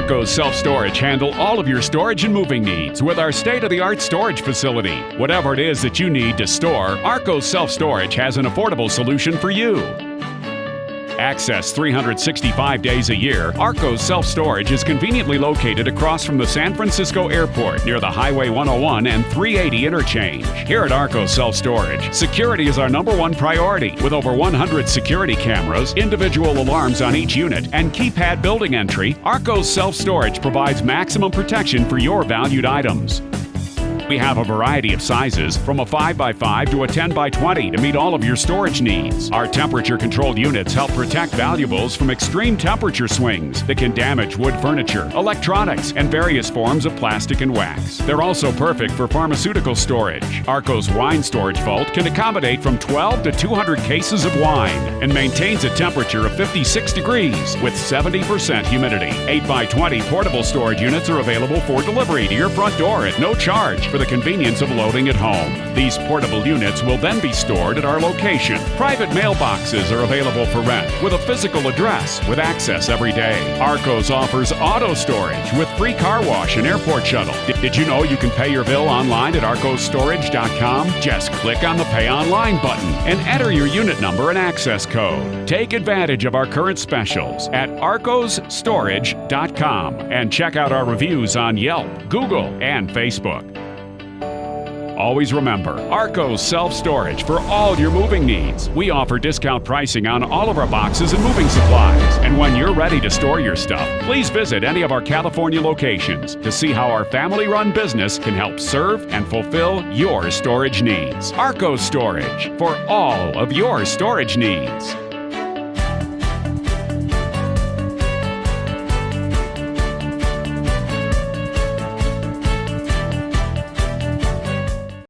Arcos Self-Storage handle all of your storage and moving needs with our state-of-the-art storage facility. Whatever it is that you need to store, Arcos Self-Storage has an affordable solution for you. Access 365 days a year, Arcos Self-Storage is conveniently located across from the San Francisco Airport near the Highway 101 and 380 interchange. Here at Arcos Self-Storage, security is our #1 priority with over 100 security cameras, individual alarms on each unit, and keypad building entry. Arcos Self-Storage provides maximum protection for your valued items. We have a variety of sizes, from a 5x5 to a 10x20 to meet all of your storage needs. Our temperature-controlled units help protect valuables from extreme temperature swings that can damage wood furniture, electronics, and various forms of plastic and wax. They're also perfect for pharmaceutical storage. Arcos Wine Storage Vault can accommodate from 12 to 200 cases of wine and maintains a temperature of 56 degrees with 70% humidity. 8x20 portable storage units are available for delivery to your front door at no charge for the convenience of loading at home. These portable units will then be stored at our location. Private mailboxes are available for rent with a physical address with access every day. Arcos offers auto storage with free car wash and airport shuttle. Did you know you can pay your bill online at arcosstorage.com? Just click on the Pay Online button and enter your unit number and access code. Take advantage of our current specials at arcosstorage.com and check out our reviews on Yelp, Google, and Facebook. Always remember, Arcos Self-Storage for all your moving needs. We offer discount pricing on all of our boxes and moving supplies. And when you're ready to store your stuff, please visit any of our California locations to see how our family-run business can help serve and fulfill your storage needs. Arcos Storage for all of your storage needs.